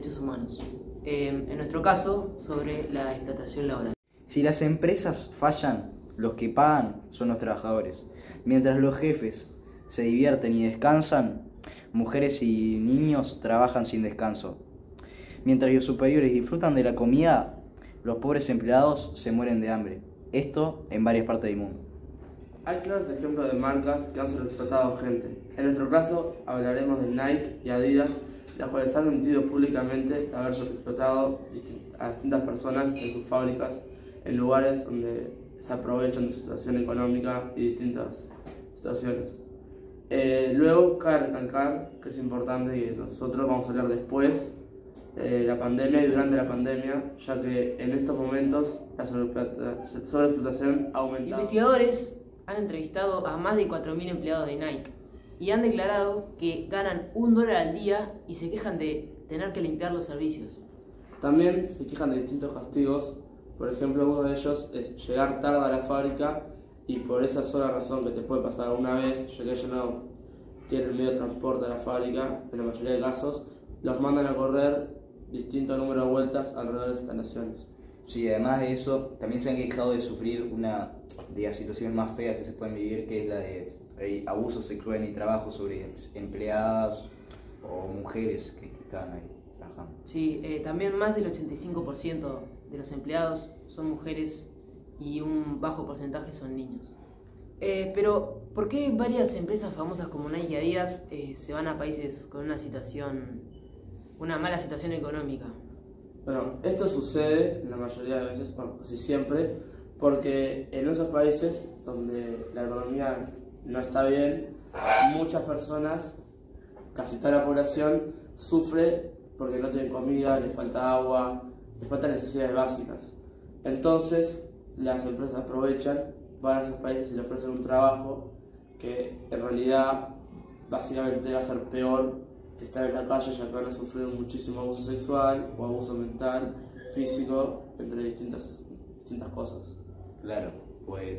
derechos humanos. En nuestro caso, sobre la explotación laboral. Si las empresas fallan, los que pagan son los trabajadores. Mientras los jefes se divierten y descansan, mujeres y niños trabajan sin descanso. Mientras los superiores disfrutan de la comida, los pobres empleados se mueren de hambre. Esto en varias partes del mundo. Hay claros ejemplos de marcas que han sobreexplotado gente. En nuestro caso hablaremos de Nike y Adidas, las cuales han mentido públicamente de haber sobreexplotado a distintas personas en sus fábricas, en lugares donde se aprovechan de su situación económica y distintas situaciones. Luego, cabe recalcar que es importante que nosotros vamos a hablar después de la pandemia y durante la pandemia, ya que en estos momentos la sobreexplotación ha aumentado. Investigadores han entrevistado a más de 4.000 empleados de Nike y han declarado que ganan $1 al día y se quejan de tener que limpiar los servicios. También se quejan de distintos castigos. Por ejemplo, uno de ellos es llegar tarde a la fábrica y por esa sola razón que te puede pasar una vez, ya que ellos no tienen medio de transporte a la fábrica, en la mayoría de casos, los mandan a correr distinto número de vueltas alrededor de las instalaciones. Sí, además de eso, también se han quejado de sufrir una de las situaciones más feas que se pueden vivir, que es la de abuso sexual en el trabajo sobre empleadas o mujeres que están ahí trabajando. Sí, también más del 85% de los empleados son mujeres y un bajo porcentaje son niños. Pero, ¿por qué varias empresas famosas como Nike y Adidas se van a países con una mala situación económica? Bueno, esto sucede en la mayoría de veces, bueno, casi siempre, porque en esos países donde la economía no está bien, muchas personas, casi toda la población, sufre porque no tienen comida, les falta agua, les faltan necesidades básicas. Entonces, las empresas aprovechan, van a esos países y le ofrecen un trabajo que en realidad básicamente va a ser peor que estar en la calle, ya que van a sufrir muchísimo abuso sexual o abuso mental, físico, entre distintas cosas. Claro, pues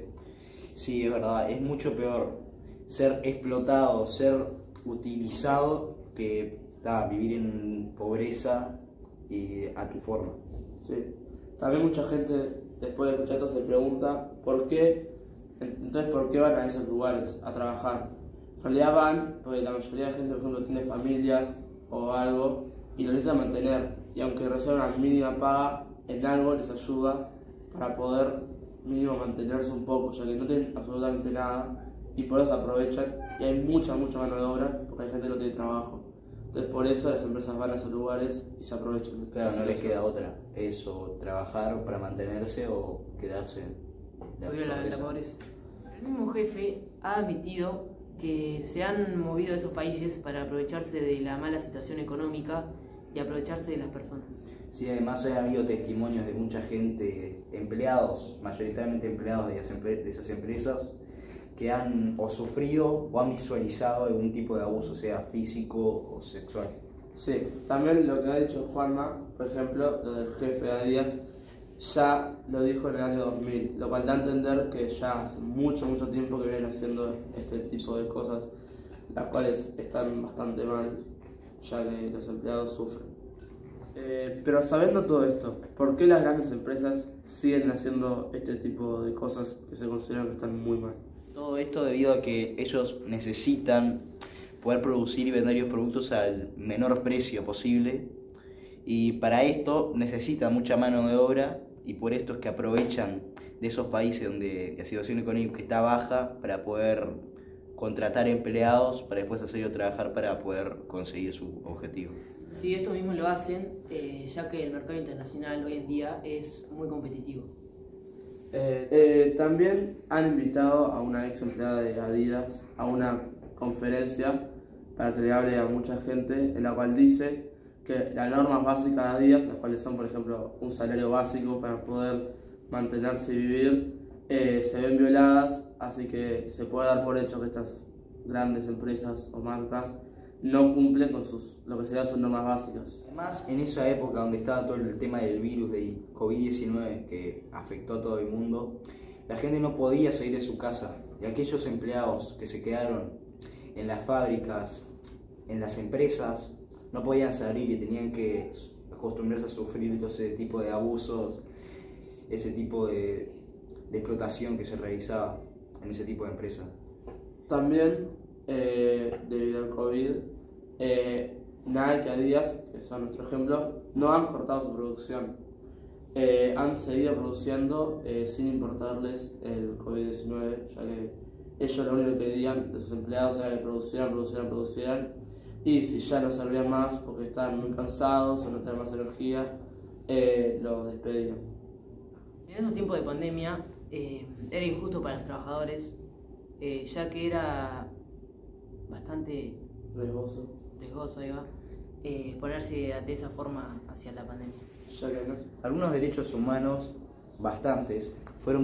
sí, es verdad, es mucho peor ser explotado, ser utilizado que vivir en pobreza y a tu forma. Sí, también mucha gente después de escuchar esto se pregunta ¿por qué van a esos lugares a trabajar? En realidad van porque la mayoría de gente, por ejemplo, tiene familia o algo y lo necesita mantener, y aunque reciban una mínima paga, en algo les ayuda para poder mínimo mantenerse un poco, ya que no tienen absolutamente nada y por eso aprovechan, y hay mucha mano de obra porque hay gente que no tiene trabajo. Entonces por eso las empresas van a esos lugares y se aprovechan. Claro, no les queda otra, eso, trabajar para mantenerse o quedarse La pobreza. El mismo jefe ha admitido que se han movido a esos países para aprovecharse de la mala situación económica y aprovecharse de las personas. Sí, además ha habido testimonios de mucha gente, empleados, mayoritariamente empleados de esas empresas, que han o sufrido o han visualizado algún tipo de abuso, sea físico o sexual. Sí, también lo que ha dicho Juanma, por ejemplo, lo del jefe de Adidas, ya lo dijo en el año 2000, lo cual da a entender que ya hace mucho tiempo que vienen haciendo este tipo de cosas, las cuales están bastante mal, ya que los empleados sufren. Pero sabiendo todo esto, ¿por qué las grandes empresas siguen haciendo este tipo de cosas que se consideran que están muy mal? Todo esto debido a que ellos necesitan poder producir y vender los productos al menor precio posible, y para esto necesitan mucha mano de obra, y por esto es que aprovechan de esos países donde la situación económica está baja para poder contratar empleados para después hacerlos trabajar para poder conseguir su objetivo. Sí, esto mismo lo hacen ya que el mercado internacional hoy en día es muy competitivo. También han invitado a una ex empleada de Adidas a una conferencia para que le hable a mucha gente, en la cual dice que las normas básicas de Adidas, las cuales son, por ejemplo, un salario básico para poder mantenerse y vivir, se ven violadas, así que se puede dar por hecho que estas grandes empresas o marcas no cumplen con lo que serían sus normas básicas. Además, en esa época donde estaba todo el tema del virus de COVID-19 que afectó a todo el mundo, la gente no podía salir de su casa, y aquellos empleados que se quedaron en las fábricas, en las empresas, no podían salir y tenían que acostumbrarse a sufrir todo ese tipo de abusos, ese tipo de explotación que se realizaba en ese tipo de empresas. También, debido al COVID, Nike y Adidas, que son nuestro ejemplo, no han cortado su producción. Han seguido produciendo sin importarles el COVID-19, ya que ellos lo único que querían de sus empleados era que producieran, y si ya no servían más porque estaban muy cansados o no tenían más energía, los despedían. En esos tiempos de pandemia era injusto para los trabajadores, ya que era bastante riesgoso exponerse de esa forma hacia la pandemia. Ya que no. Algunos derechos humanos, bastantes,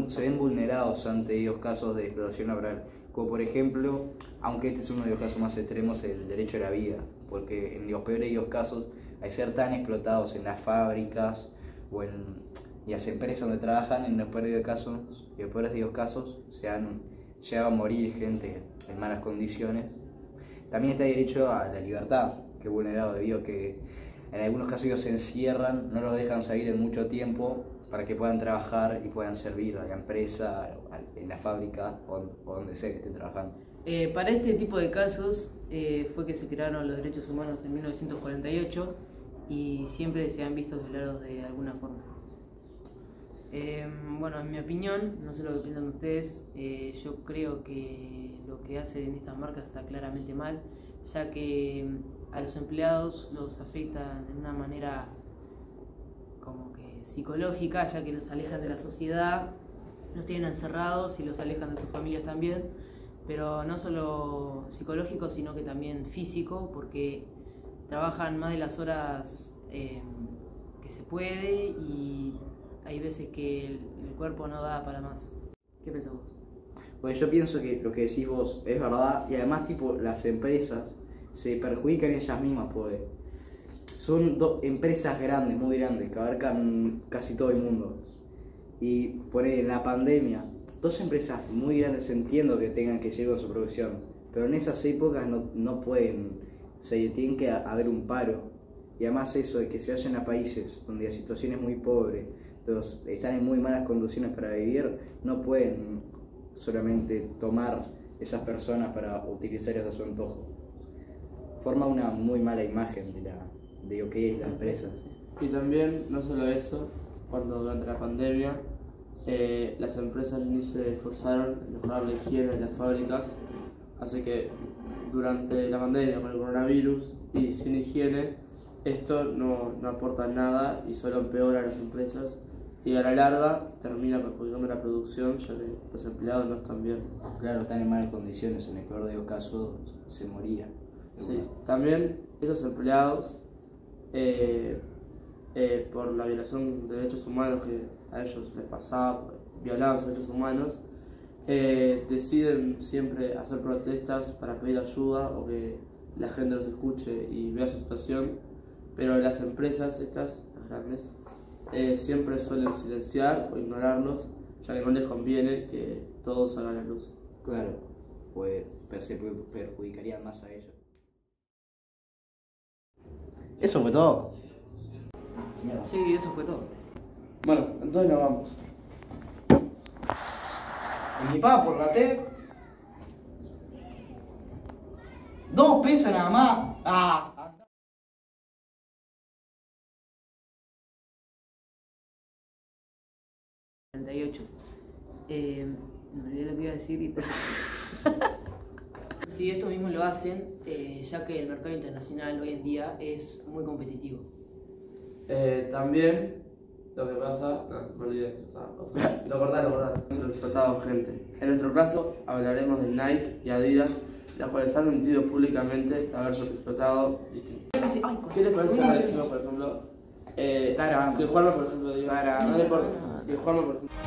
se ven vulnerados ante ellos casos de explotación laboral, como por ejemplo, aunque este es uno de los casos más extremos, el derecho a la vida, porque en los peores de los casos, al ser tan explotados en las fábricas y las empresas donde trabajan, en los peores de los casos se han llegado a morir gente en malas condiciones. También está el derecho a la libertad, que es vulnerado debido a que en algunos casos ellos se encierran, no los dejan salir en mucho tiempo para que puedan trabajar y puedan servir a la empresa, en la fábrica o donde sea que estén trabajando. Para este tipo de casos fue que se crearon los derechos humanos en 1948 y siempre se han visto violados de alguna forma. Bueno, en mi opinión, no sé lo que piensan ustedes, yo creo que lo que hacen estas marcas está claramente mal, ya que a los empleados los afecta de una manera como que psicológica, ya que los alejan de la sociedad, los tienen encerrados y los alejan de sus familias también, pero no solo psicológico, sino que también físico, porque trabajan más de las horas que se puede y hay veces que el cuerpo no da para más. ¿Qué pensás vos? Pues yo pienso que lo que decís vos es verdad, y además las empresas se perjudican ellas mismas, pues son empresas grandes, muy grandes, que abarcan casi todo el mundo. Y en la pandemia, dos empresas muy grandes, entiendo que tengan que seguir con su producción, pero en esas épocas no pueden, tienen que haber un paro. Y además eso de que se vayan a países donde la situación es muy pobre, están en muy malas condiciones para vivir, no pueden solamente tomar esas personas para utilizarlas a su antojo. Forma una muy mala imagen de lo que es la empresa. Y también, no solo eso, cuando durante la pandemia las empresas ni se esforzaron en mejorar la higiene en las fábricas, así que durante la pandemia con el coronavirus y sin higiene, esto no aporta nada y solo empeora a las empresas y a la larga termina perjudicando la producción, ya que los empleados no están bien. Claro, están en malas condiciones, en el peor de los casos se morían. Sí, también esos empleados, por la violación de derechos humanos que a ellos les pasaba, violaban sus derechos humanos, deciden siempre hacer protestas para pedir ayuda o que la gente los escuche y vea su situación, pero las empresas estas, las grandes, siempre suelen silenciar o ignorarlos, ya que no les conviene que todos salgan a la luz. Claro, pues se perjudicarían más a ellos. Eso fue todo. Sí, eso fue todo. Bueno, entonces nos vamos. ¿Y mi papá por la T? 2 pesos nada más. Ah. 48. Me olvidé lo que iba a decir y... Sí, esto mismo lo hacen, ya que el mercado internacional hoy en día es muy competitivo. También lo que pasa, no me olvidé, lo cortás, se lo explotado gente. En nuestro caso hablaremos de Nike y Adidas, las cuales han mentido públicamente haberse explotado distinto. ¿Qué les parece si decimos, por ejemplo, que Juanma, por ejemplo, diga, no le importa, que Juanma, por ejemplo...